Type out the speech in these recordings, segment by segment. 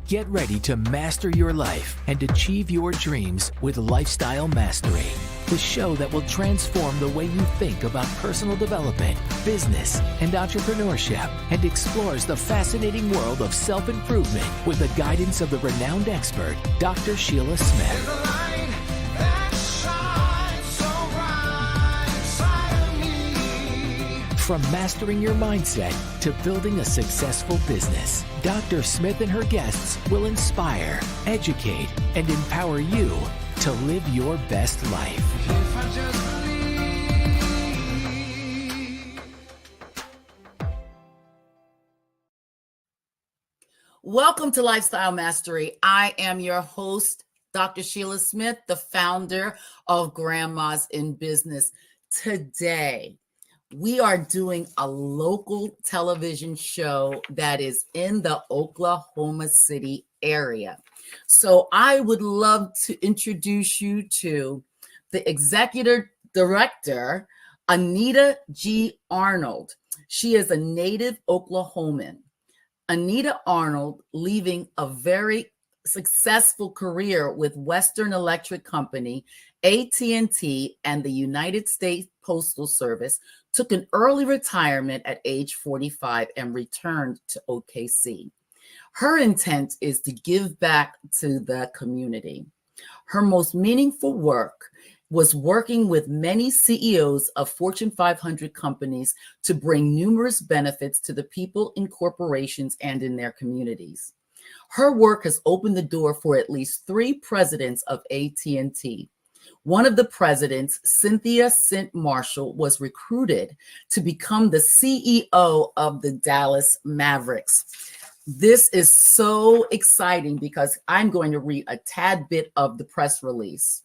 Get ready to master your life and achieve your dreams with Lifestyle Mastery, the show that will transform the way you think about personal development, business, and entrepreneurship, and explores the fascinating world of self-improvement with the guidance of the renowned expert, Dr. Sheila Smith. From mastering your mindset to building a successful business, Dr. Smith and her guests will inspire, educate, and empower you to live your best life. If I just believe. Welcome to Lifestyle Mastery. I am your host, Dr. Sheila Smith, the founder of Grandmas in Business. Today, we are doing a local television show that is in the Oklahoma City area. So I would love to introduce you to the Executive Director, Anita G. Arnold. She is a native Oklahoman. Anita Arnold, leaving a very successful career with Western Electric Company, AT&T, and the United States Postal Service, took an early retirement at age 45 and returned to OKC. Her intent is to give back to the community. Her most meaningful work was working with many CEOs of Fortune 500 companies to bring numerous benefits to the people in corporations and in their communities. Her work has opened the door for at least 3 presidents of AT&T. One of the presidents, Cynthia St. Marshall, was recruited to become the CEO of the Dallas Mavericks. This is so exciting because I'm going to read a tad bit of the press release.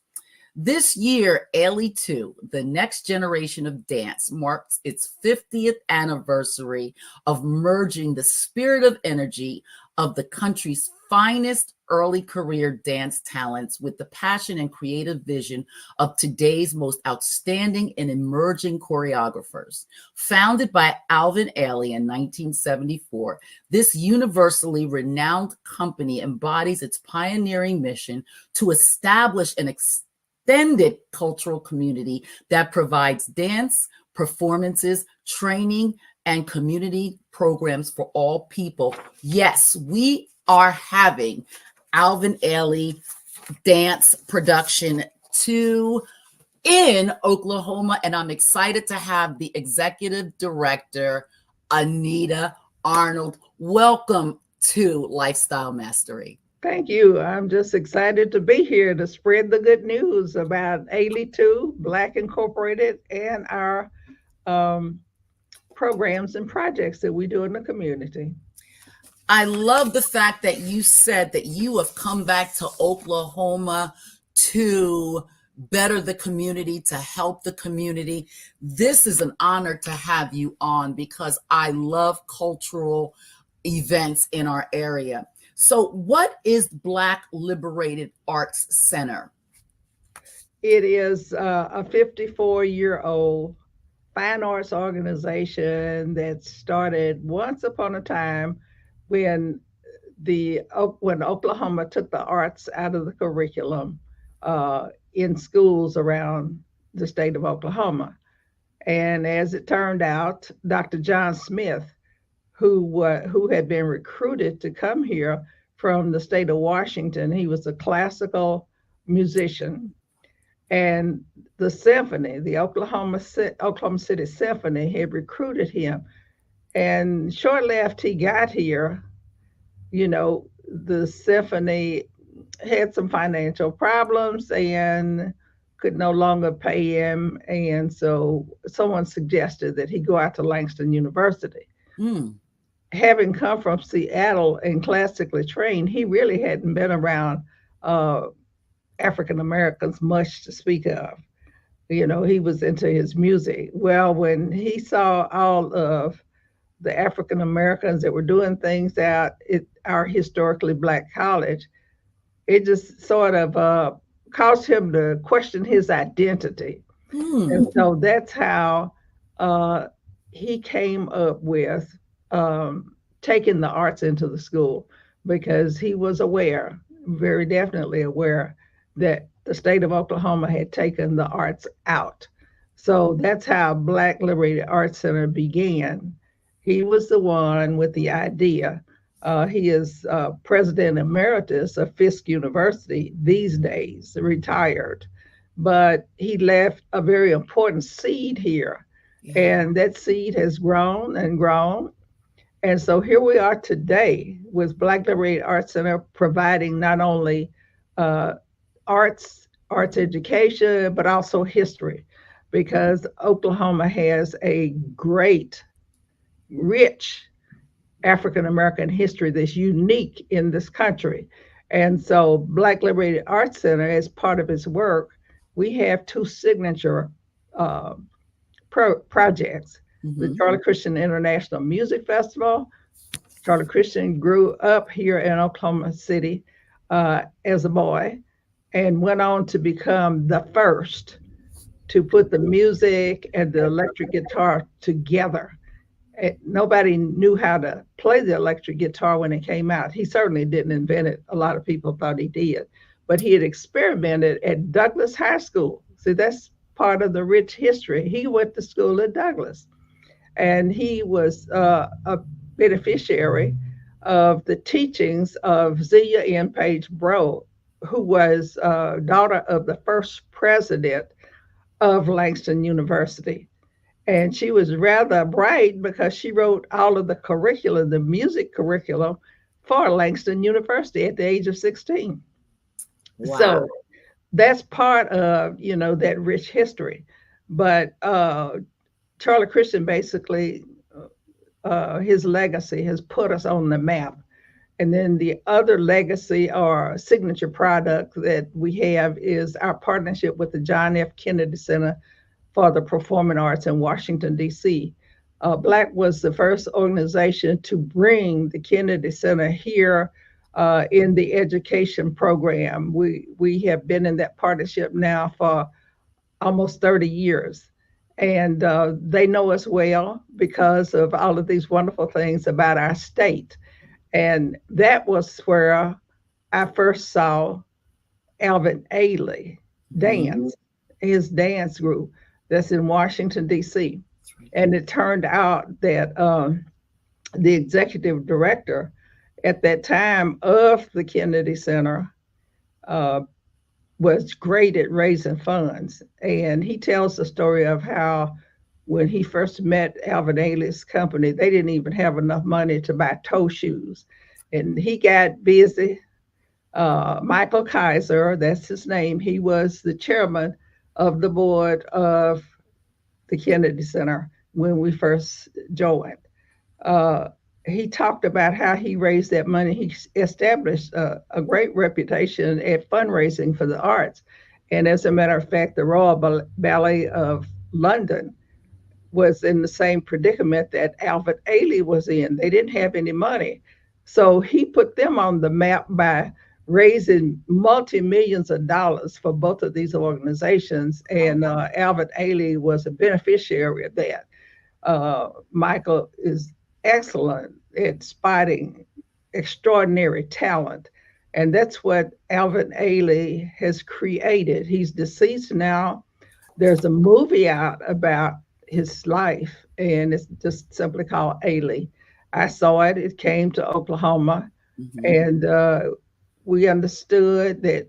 This year, Ailey II, the next generation of dance, marks its 50th anniversary of merging the spirit of energy of the country's finest early career dance talents with the passion and creative vision of today's most outstanding and emerging choreographers. Founded by Alvin Ailey in 1974, this universally renowned company embodies its pioneering mission to establish an extended cultural community that provides dance, performances, training, and community programs for all people. Yes, we are having Alvin Ailey Dance Production 2 in Oklahoma, and I'm excited to have the Executive Director, Anita Arnold. Welcome to Lifestyle Mastery. Thank you. I'm just excited to be here to spread the good news about Ailey II, Black Incorporated, and our programs and projects that we do in the community. I love the fact that you said that you have come back to Oklahoma to better the community, to help the community. This is an honor to have you on because I love cultural events in our area. So what is Black Liberated Arts Center? It is a 54-year-old fine arts organization that started once upon a time when Oklahoma took the arts out of the curriculum in schools around the state of Oklahoma. And as it turned out, Dr. John Smith, who had been recruited to come here from the state of Washington, he was a classical musician. And the symphony, the Oklahoma City Symphony, had recruited him. And shortly after he got here, the symphony had some financial problems and could no longer pay him. And so someone suggested that he go out to Langston University. Having come from Seattle and classically trained, he really hadn't been around African Americans much to speak of. He was into his music. Well, when he saw all of the African Americans that were doing things at our historically Black college, it just sort of caused him to question his identity. And so that's how he came up with taking the arts into the school. because he was aware, very definitely aware, that the state of Oklahoma had taken the arts out. So that's how Black Liberated Arts Center began. He was the one with the idea. He is president emeritus of Fisk University these days, retired. But he left a very important seed here. Yeah. And that seed has grown and grown. And so here we are today with Black Liberated Arts Center providing not only uh, arts education, but also history, because Oklahoma has a great, rich African American history that's unique in this country. And so Black Liberated Arts Center, as part of its work, we have two signature uh, projects. The Mhm. Charlie Christian International Music Festival. Charlie Christian grew up here in Oklahoma City as a boy and went on to become the first to put the music and the electric guitar together. Nobody knew how to play the electric guitar when it came out. He certainly didn't invent it. A lot of people thought he did, but he had experimented at Douglas High School. See, that's part of the rich history. He went to school at Douglas, and he was a beneficiary of the teachings of Zelia N. Page Bro, who was daughter of the first president of Langston University. And she was rather bright because she wrote all of the curriculum, the music curriculum for Langston University at the age of 16. Wow. So that's part of, that rich history. But Charlie Christian basically, his legacy has put us on the map. And then the other legacy or signature product that we have is our partnership with the John F. Kennedy Center for the Performing Arts in Washington, D.C. Blac was the first organization to bring the Kennedy Center here in the education program. We have been in that partnership now for almost 30 years. And they know us well because of all of these wonderful things about our state. And that was where I first saw Alvin Ailey dance, his dance group that's in Washington, D.C. And it turned out that the executive director at that time of the Kennedy Center was great at raising funds. And he tells the story of how when he first met Alvin Ailey's company, they didn't even have enough money to buy toe shoes. And he got busy. Michael Kaiser, that's his name, he was the chairman of the board of the Kennedy Center when we first joined. He talked about how he raised that money. He established a great reputation at fundraising for the arts. And as a matter of fact, the Royal Ballet of London was in the same predicament that Alvin Ailey was in. They didn't have any money. So he put them on the map by raising multi-millions of dollars for both of these organizations. And Alvin Ailey was a beneficiary of that. Michael is excellent at spotting extraordinary talent. And that's what Alvin Ailey has created. He's deceased now. There's a movie out about his life, and it's just simply called Ailey. I saw it. It came to Oklahoma, and we understood that,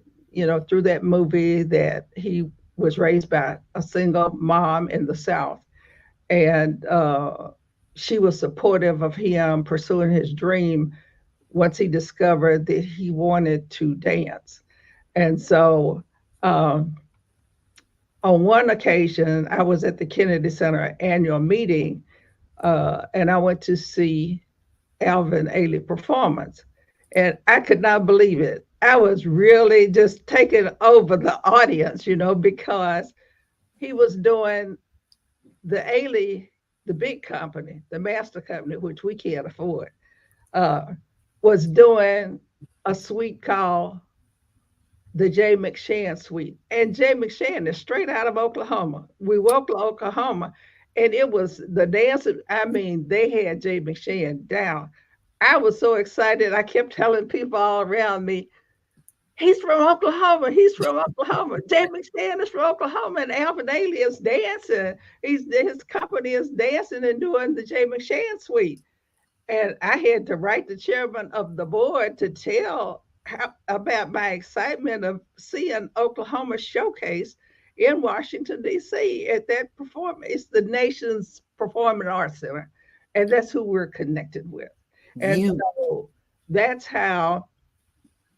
through that movie that he was raised by a single mom in the South. And she was supportive of him pursuing his dream once he discovered that he wanted to dance. And so on one occasion, I was at the Kennedy Center annual meeting, and I went to see Alvin Ailey performance. And I could not believe it. I was really just taking over the audience, because he was doing the Ailey, the big company, the master company, which we can't afford, was doing a suite called the Jay McShann suite. And Jay McShann is straight out of Oklahoma. We woke up Oklahoma, and it was the dance. I mean, they had Jay McShann down. I was so excited. I kept telling people all around me, he's from Oklahoma. He's from Oklahoma. Jay McShann is from Oklahoma, and Alvin Ailey is dancing. His company is dancing and doing the Jay McShann suite. And I had to write the chairman of the board to tell about my excitement of seeing Oklahoma showcase in Washington, D.C. at that performance. It's the nation's performing arts center, and that's who we're connected with. And so that's how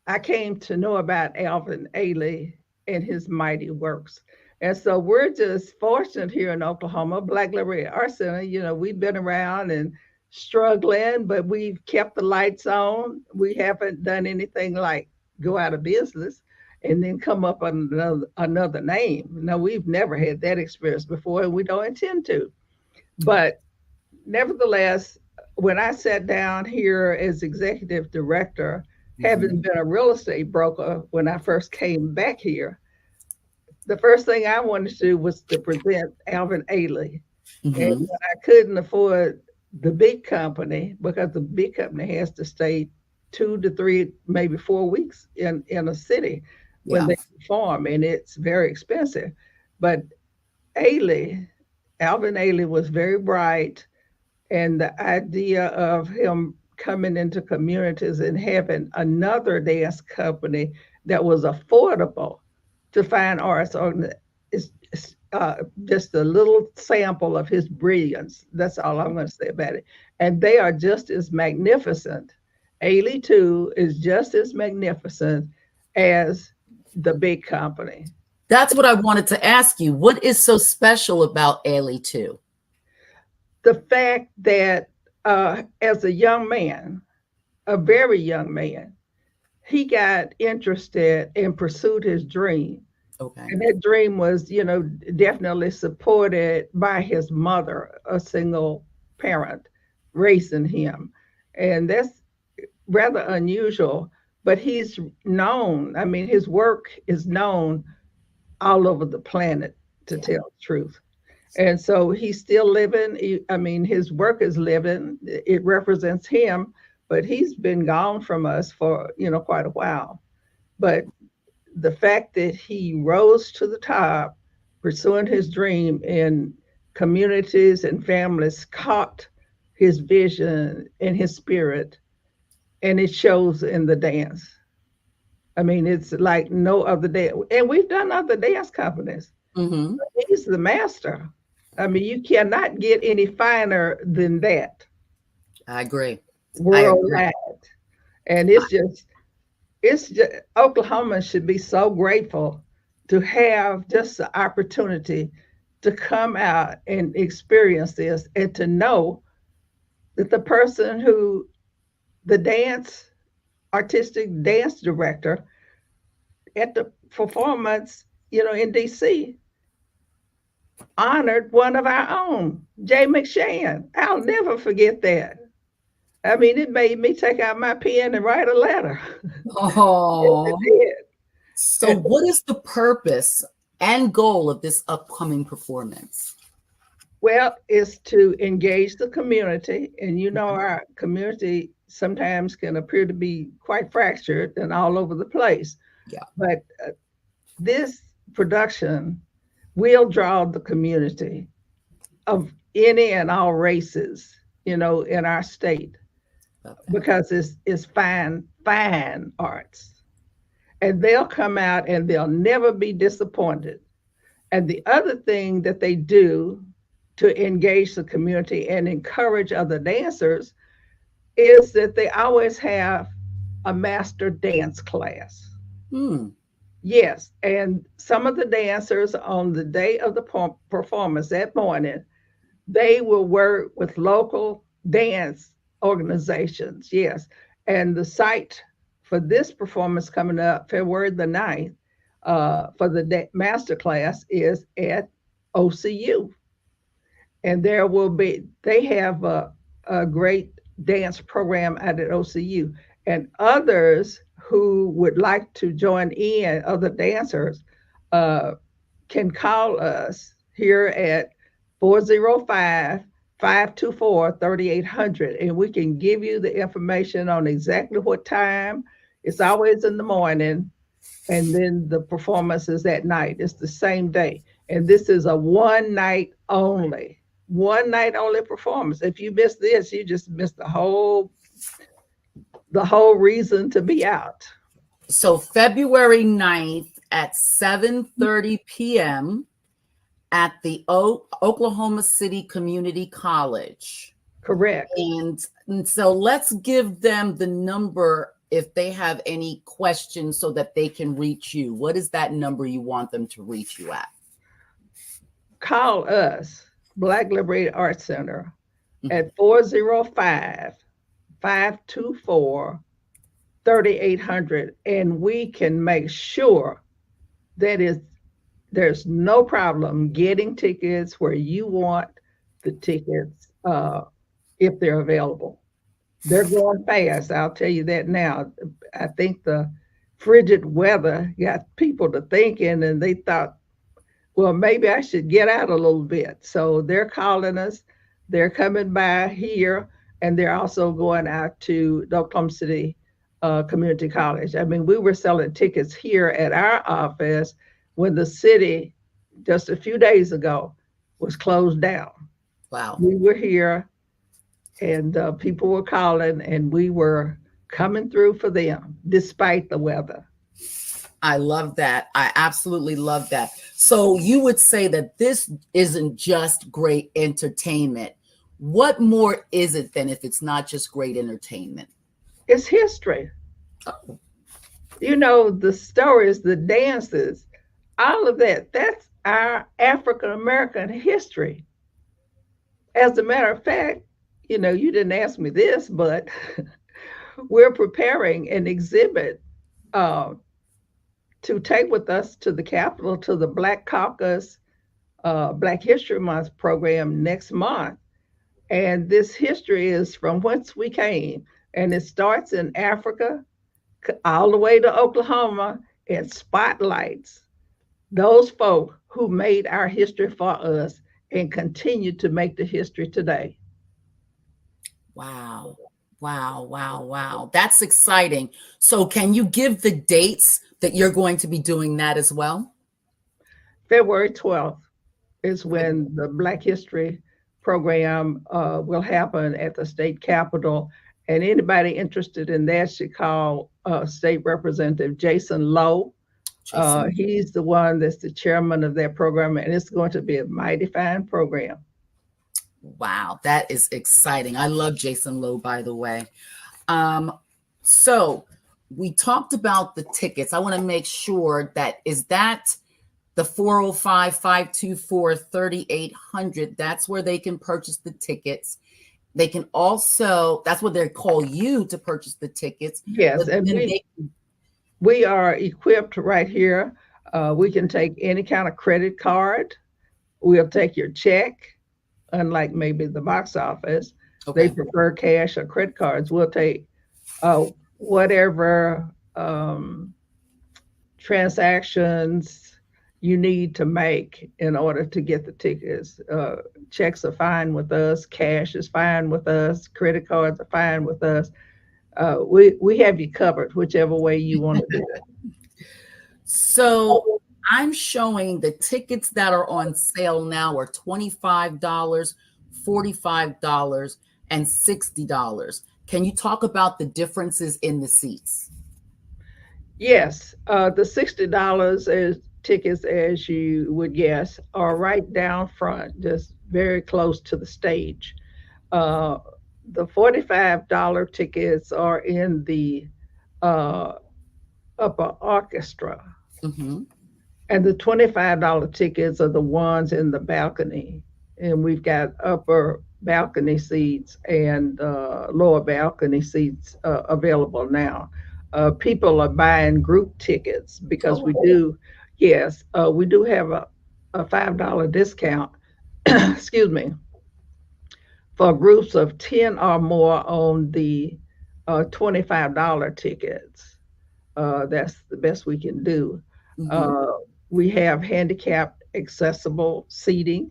I came to know about Alvin Ailey and his mighty works. And so we're just fortunate here in Oklahoma, Black Liberated Arts Center. You know, we've been around and struggling, but we've kept the lights on. We haven't done anything like go out of business and then come up with another name. No, we've never had that experience before, and we don't intend to. But nevertheless, when I sat down here as executive director, having been a real estate broker when I first came back here, the first thing I wanted to do was to present Alvin Ailey. And when I couldn't afford the big company, because the big company has to stay 2 to 3, maybe 4 weeks in a city when they perform, and it's very expensive. But Alvin Ailey was very bright, and the idea of him coming into communities and having another dance company that was affordable to fine arts is just a little sample of his brilliance. That's all I'm going to say about it. And they are just as magnificent. Ailey II is just as magnificent as the big company. That's what I wanted to ask you. What is so special about Ailey II? The fact that as a young man, a very young man, he got interested and pursued his dream. Okay. And that dream was, you know, definitely supported by his mother, a single parent raising him. And that's rather unusual, but he's known. I mean, his work is known all over the planet, to tell the truth. And so he's still living. I mean, his work is living. It represents him, but he's been gone from us for, you know, quite a while. But the fact that he rose to the top, pursuing his dream, and communities and families caught his vision and his spirit, and it shows in the dance. I mean, it's like no other dance. And we've done other dance companies. He's the master. I mean, you cannot get any finer than that. I agree. Worldwide. And it's just Oklahoma should be so grateful to have just the opportunity to come out and experience this, and to know that the person who, the artistic dance director at the performance, you know, in DC, honored one of our own, Jay McShann. I'll never forget that. I mean, it made me take out my pen and write a letter. Oh. So what is the purpose and goal of this upcoming performance? Well, it's to engage the community. And you know, our community sometimes can appear to be quite fractured and all over the place. Yeah. But this production will draw the community of any and all races, you know, in our state. Because it's fine arts, and they'll come out and they'll never be disappointed. And the other thing that they do to engage the community and encourage other dancers is that they always have a master dance class. Yes, and some of the dancers on the day of the performance that morning, they will work with local dance organizations. Yes. And the site for this performance coming up February the 9th for the master class is at OCU. And they have a great dance program at OCU. And others who would like to join in, other dancers, can call us here at 405 524-3800, and we can give you the information on exactly what time. It's always in the morning, and then the performance is at night. It's the same day. And this is a one night only performance. If you miss this, you just miss the whole reason to be out. So February 9th at 7:30 p.m. at the Oklahoma City Community College. Correct. And so let's give them the number if they have any questions so that they can reach you. What is that number you want them to reach you at? Call us, Black Liberated Arts Center, at 405-524-3800, and we can make sure that there's no problem getting tickets where you want the tickets if they're available. They're going fast, I'll tell you that now. I think the frigid weather got people to thinking, and they thought, well, maybe I should get out a little bit. So they're calling us, they're coming by here, and they're also going out to the Oklahoma City Community College. I mean, we were selling tickets here at our office when the city, just a few days ago, was closed down. Wow. We were here, and people were calling, and we were coming through for them despite the weather. I love that. I absolutely love that. So you would say that this isn't just great entertainment. What more is it then if it's not just great entertainment? It's history. Oh. You know, the stories, the dances, all of that, that's our African American history. As a matter of fact, you know, you didn't ask me this, but we're preparing an exhibit to take with us to the Capitol, to the Black Caucus Black History Month program next month. And this history is from whence we came. And it starts in Africa, all the way to Oklahoma, and spotlights those folk who made our history for us and continue to make the history today. Wow. Wow. Wow. Wow. That's exciting. So can you give the dates that you're going to be doing that as well? February 12th is when the Black History program will happen at the state capitol. And anybody interested in that should call State Representative Jason Lowe. He's the one that's the chairman of that program, and it's going to be a mighty fine program. Wow, that is exciting. I love Jason Lowe, by the way. So we talked about the tickets. I want to make sure that the 405-524-3800. That's where they can purchase the tickets. They can also, that's what they call you to purchase the tickets. Yes, and we are equipped right here. We can take any kind of credit card. We'll take your check, unlike maybe the box office. Okay. They prefer cash or credit cards. We'll take whatever transactions you need to make in order to get the tickets. Checks are fine with us. Cash is fine with us. Credit cards are fine with us. We have you covered, whichever way you want to do it. So I'm showing the tickets that are on sale now are $25, $45, and $60. Can you talk about the differences in the seats? Yes, the $60 is tickets, as you would guess, are right down front, just very close to the stage. The $45 tickets are in the upper orchestra. Mm-hmm. And the $25 tickets are the ones in the balcony. And we've got upper balcony seats and lower balcony seats available now. People are buying group tickets because we do have a $5 discount, excuse me, for groups of 10 or more on the $25 tickets. That's the best we can do. Mm-hmm. We have handicapped accessible seating.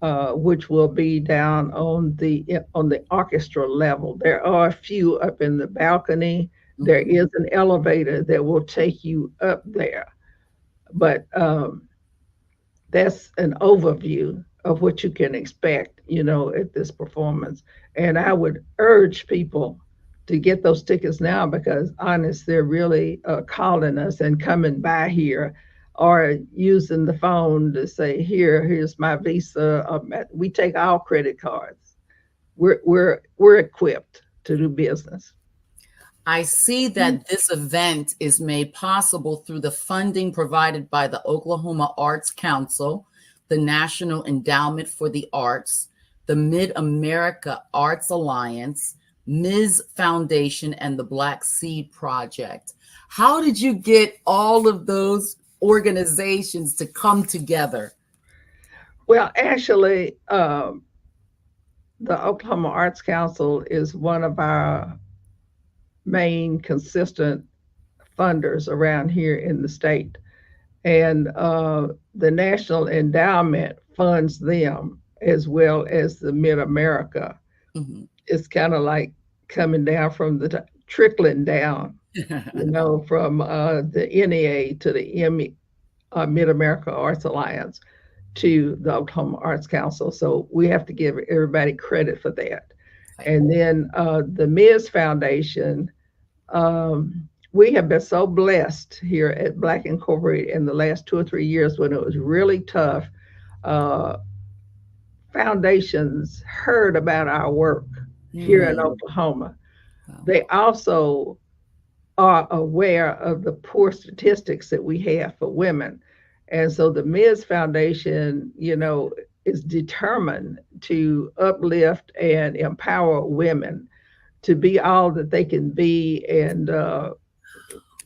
which will be down on the orchestra level. There are a few up in the balcony. There Mhm. is an elevator that will take you up there, but that's an overview of what you can expect, at this performance. And I would urge people to get those tickets now because, honest, they're really calling us and coming by here or using the phone to say, here's my Visa. We take all credit cards. We're equipped to do business. I see that this event is made possible through the funding provided by the Oklahoma Arts Council, the National Endowment for the Arts, the Mid-America Arts Alliance, Ms. Foundation, and the Black Seed Project. How did you get all of those organizations to come together? Well, actually, the Oklahoma Arts Council is one of our main consistent funders around here in the state. And the National Endowment funds them as well as the Mid America. Mhm. It's kind of like coming down from trickling down, from the NEA to the Mid America Arts Alliance to the Oklahoma Arts Council. So we have to give everybody credit for that. Right. And then the Ms. Foundation, we have been so blessed here at Black Incorporated in the last 2 or 3 years when it was really tough. Uh, Foundations heard about our work here in Mm. Oklahoma. Wow. They also are aware of the poor statistics that we have for women. And so the Ms. Foundation, is determined to uplift and empower women to be all that they can be. And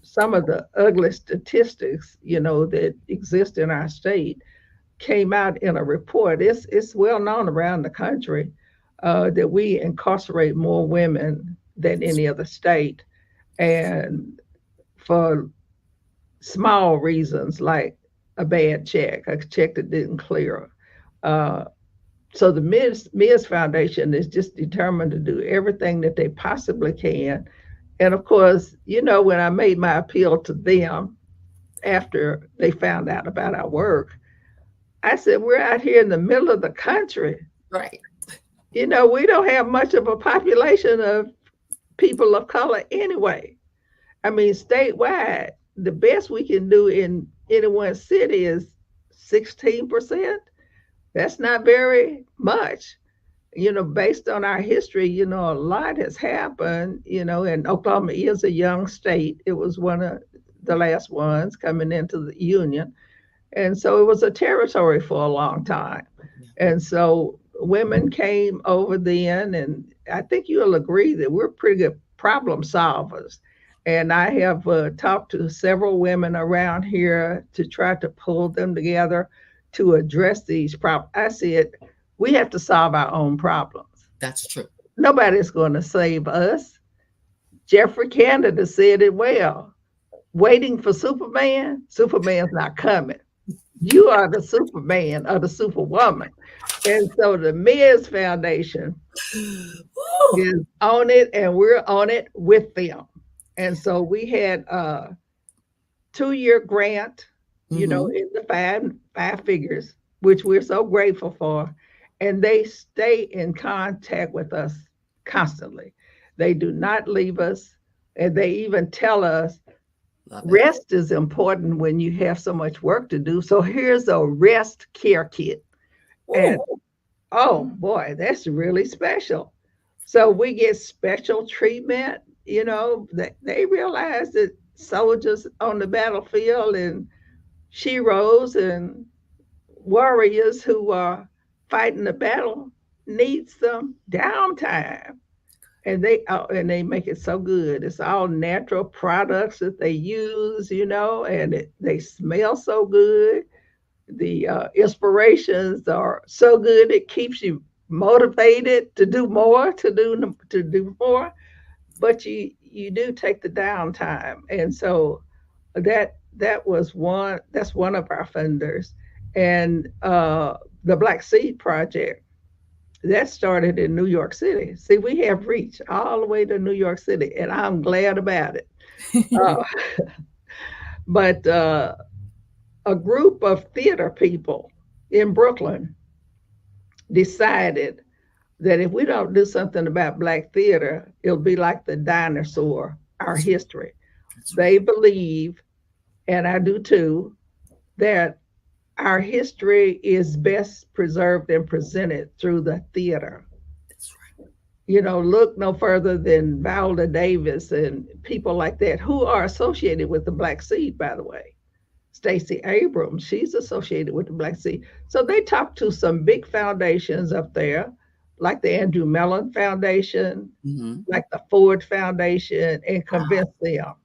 some of the ugly statistics, that exist in our state came out in a report. It's well known around the country that we incarcerate more women than any other state, and for small reasons like a bad check, a check that didn't clear. Uh, so the Ms. Foundation is just determined to do everything that they possibly can. And of course, when I made my appeal to them after they found out about our work, I said, we're out here in the middle of the country. Right. We don't have much of a population of people of color anyway. I mean, statewide, the best we can do in any one city is 16%. That's not very much. Based on our history, a lot has happened, and Oklahoma is a young state. It was one of the last ones coming into the union. And so it was a territory for a long time. And so women came over then, and I think you'll agree that we're pretty good problem solvers. And I have talked to several women around here to try to pull them together to address these problems. I said, we have to solve our own problems. That's true. Nobody's going to save us. Jeffrey Canada said it well. Waiting for Superman, Superman's not coming. You are the Superman or the Superwoman. And so the Ms. Foundation is on it, and we're on it with them. And so we had a 2-year grant, in the five figures, which we're so grateful for. And they stay in contact with us constantly. They do not leave us. And they even tell us rest is important when you have so much work to do. So here's a rest care kit. And oh boy, that's really special. So we get special treatment. They realize that soldiers on the battlefield and sheroes and warriors who are fighting the battle need some downtime. And they make it so good. It's all natural products that they use, and they smell so good. The inspirations are so good; it keeps you motivated to do more, to do more. But you do take the downtime, and so that's one of our funders. And the Black Seed Project, that started in New York City. See, we have reached all the way to New York City, and I'm glad about it. Uh, but a group of theater people in Brooklyn decided that if we don't do something about Black theater, it'll be like the dinosaur, our history. They believe, and I do too, that our history is best preserved and presented through the theater. That's right. You know, look no further than Viola Davis and people like that who are associated with the Black Seed, by the way. Stacey Abrams, she's associated with the Black Seed. So they talked to some big foundations up there, like the Andrew Mellon Foundation, like the Ford Foundation, and convinced them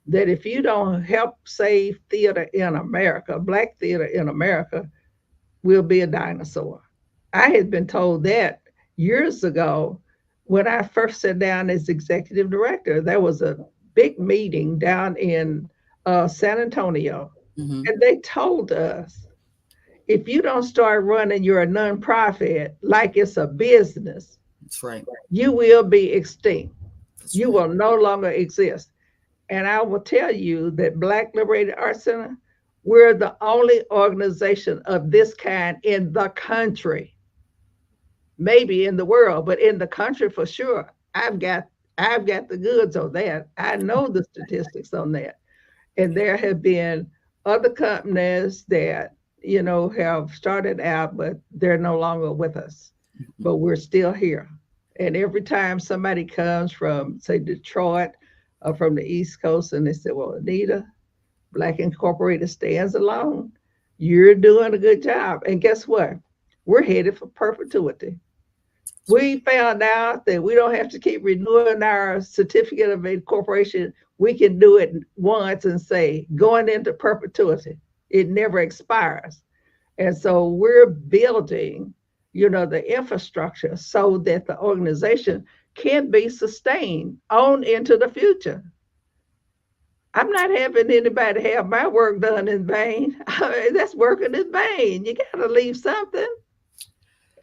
that if you don't help save theater in America, Black theater in America, we'll be a dinosaur. I had been told that years ago when I first sat down as executive director. There was a big meeting down in San Antonio, and they told us, if you don't start running your nonprofit like it's a business, that's right, you will be extinct. You will no longer exist. And I will tell you that Black Liberated Arts Center, we're the only organization of this kind in the country, maybe in the world, but in the country for sure. I've got the goods on that. I know the statistics on that. And there have been other companies that, you know, have started out, but they're no longer with us. But we're still here. And every time somebody comes from, say, Detroit, from the East Coast, and they said, well, Anita, Black Incorporated stands alone. You're doing a good job. And guess what? We're headed for perpetuity. We found out that we don't have to keep renewing our certificate of incorporation. We can do it once and say, going into perpetuity. It never expires. And so we're building, you know, the infrastructure so that the organization can be sustained on into the future. I'm not having anybody have my work done in vain. That's working in vain. You got to leave something.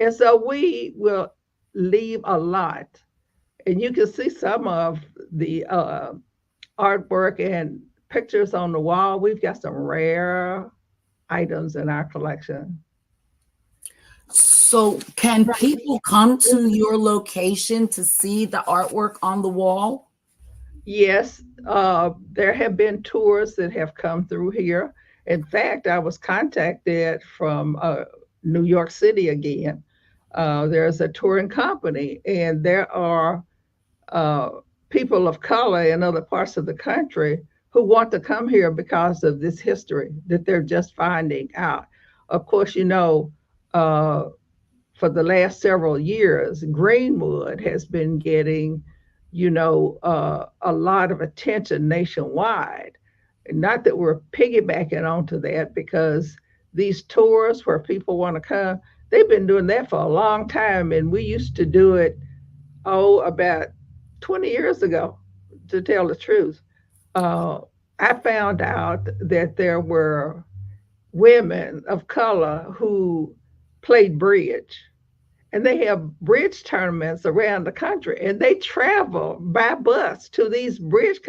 And so we will leave a lot. And you can see some of the artwork and pictures on the wall. We've got some rare items in our collection. So can people come to your location to see the artwork on the wall? Yes, there have been tours that have come through here. In fact, I was contacted from New York City again. There's a touring company, and there are people of color in other parts of the country who want to come here because of this history that they're just finding out. Of course, you know, for the last several years, Greenwood has been getting, you know, a lot of attention nationwide. Not that we're piggybacking onto that, because these tours where people want to come, they've been doing that for a long time. And we used to do it, about 20 years ago, to tell the truth. I found out that there were women of color who played bridge, and they have bridge tournaments around the country, and they travel by bus to these bridge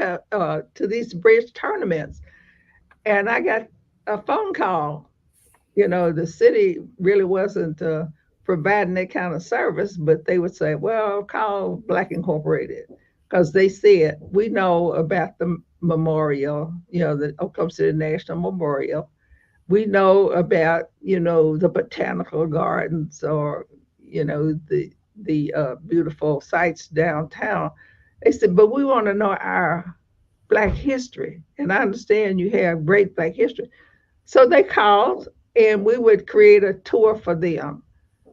tournaments. And I got a phone call. You know, the city really wasn't providing that kind of service, but they would say, well, call Black Incorporated, because they said, we know about the memorial, you know, the Oklahoma City National Memorial. We know about, you know, the botanical gardens, or, you know, the beautiful sites downtown. They said, but we want to know our Black history. And I understand you have great Black history. So they called, and we would create a tour for them.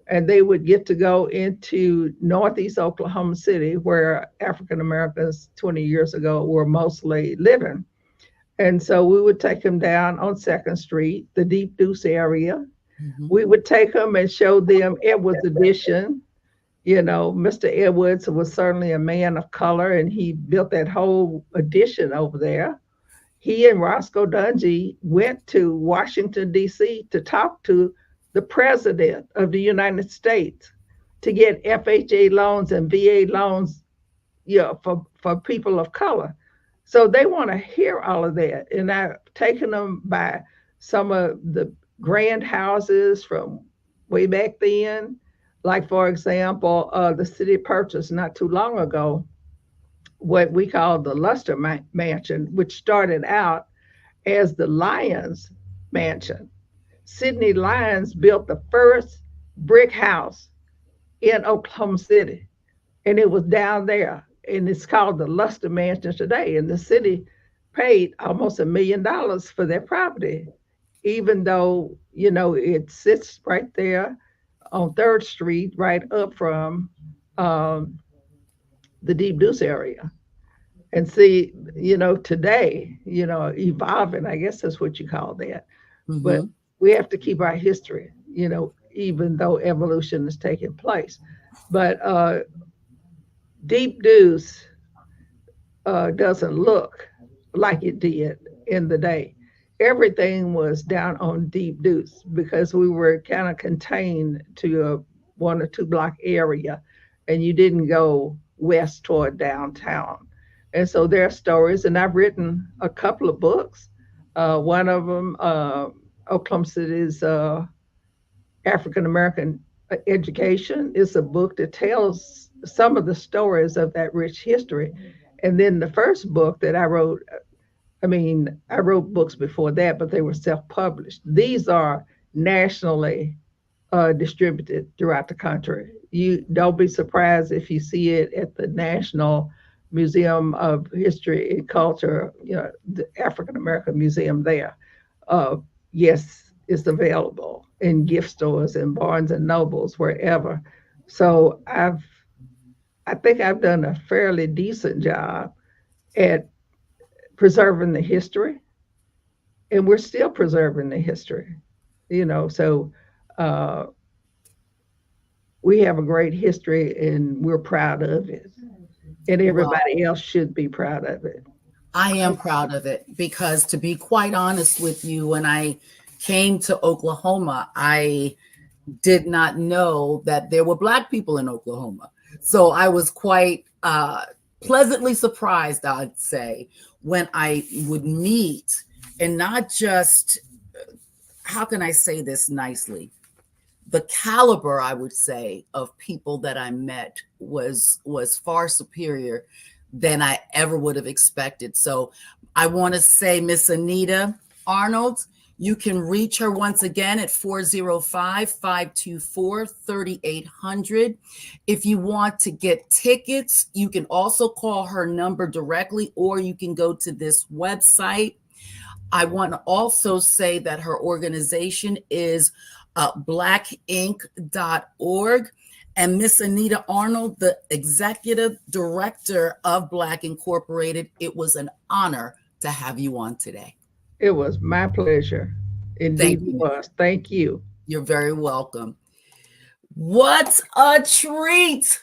And they would get to go into Northeast Oklahoma City, where African Americans 20 years ago were mostly living. And so we would take them down on 2nd Street, the Deep Deuce area. We would take them and show them Edwards Edition. You know, Mr. Edwards was certainly a man of color, and he built that whole addition over there. He and Roscoe Dungy went to Washington, D.C. to talk to the president of the United States to get FHA loans and VA loans, for people of color. So they want to hear all of that. And I've taken them by some of the grand houses from way back then. Like, for example, the city purchased not too long ago what we call the Luster Mansion, which started out as the Lyons Mansion. Sidney Lyons built the first brick house in Oklahoma City, and it was down there. And it's called the Luster Mansion today. And the city paid almost $1 million for that property, even though, it sits right there on 3rd Street, right up from the Deep Deuce area. And see, today, evolving, I guess that's what you call that. Mm-hmm. But we have to keep our history, even though evolution is taking place. But Deep Deuce doesn't look like it did in the day. Everything was down on Deep Deuce because we were kind of contained to a 1 or 2 block area, and you didn't go west toward downtown. And so there are stories, and I've written a couple of books. One of them, Oklahoma City's African American Education, is a book that tells some of the stories of that rich history. And then the first book that I wrote, I wrote books before that, but they were self-published. These are nationally distributed throughout the country. You don't be surprised if you see it at the National Museum of History and Culture, the African American Museum there. Yes, it's available in gift stores and Barnes and Nobles, wherever. So I think I've done a fairly decent job at preserving the history, and we're still preserving the history, so we have a great history and we're proud of it, and everybody else should be proud of it. I am proud of it because, to be quite honest with you, when I came to Oklahoma, I did not know that there were Black people in Oklahoma. So I was quite pleasantly surprised, I'd say, when I would meet, and not just, how can I say this nicely? The caliber, I would say, of people that I met was far superior than I ever would have expected. So I want to say, Miss Anita Arnold, you can reach her once again at 405-524-3800. If you want to get tickets, you can also call her number directly, or you can go to this website. I want to also say that her organization is blackinc.org. And Miss Anita Arnold, the Executive Director of Blac Incorporated, it was an honor to have you on today. It was my pleasure. Indeed it was. Thank you. You're very welcome. What a treat.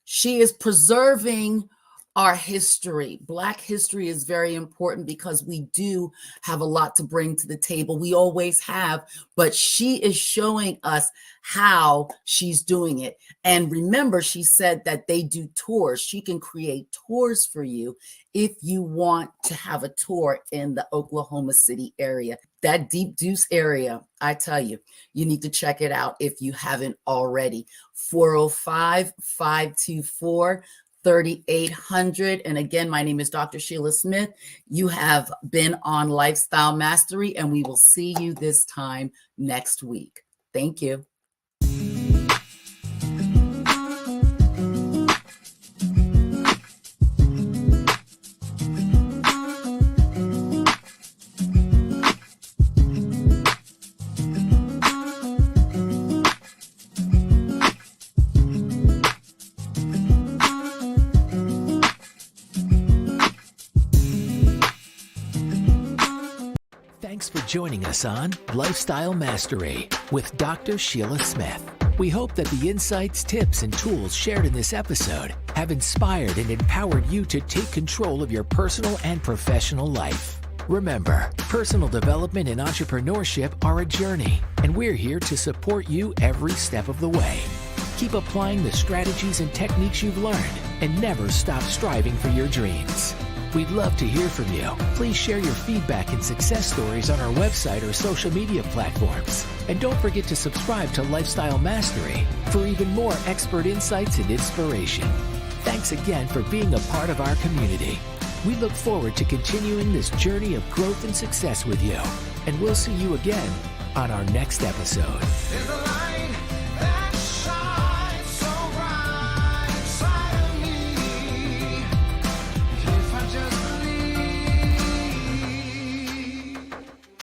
She is preserving our history. Black history is very important because we do have a lot to bring to the table. We always have, but she is showing us how she's doing it. And remember, she said that they do tours. She can create tours for you if you want to have a tour in the Oklahoma City area. That Deep Deuce area, I tell you, you need to check it out if you haven't already. 405-524-3800. And again, my name is Dr. Sheila Smith. You have been on Lifestyle Mastery, and we will see you this time next week. Thank you. Thanks for joining us on Lifestyle Mastery with Dr. Sheila Smith. We hope that the insights, tips, and tools shared in this episode have inspired and empowered you to take control of your personal and professional life. Remember, personal development and entrepreneurship are a journey, and we're here to support you every step of the way. Keep applying the strategies and techniques you've learned, and never stop striving for your dreams. We'd love to hear from you. Please share your feedback and success stories on our website or social media platforms. And don't forget to subscribe to Lifestyle Mastery for even more expert insights and inspiration. Thanks again for being a part of our community. We look forward to continuing this journey of growth and success with you. And we'll see you again on our next episode.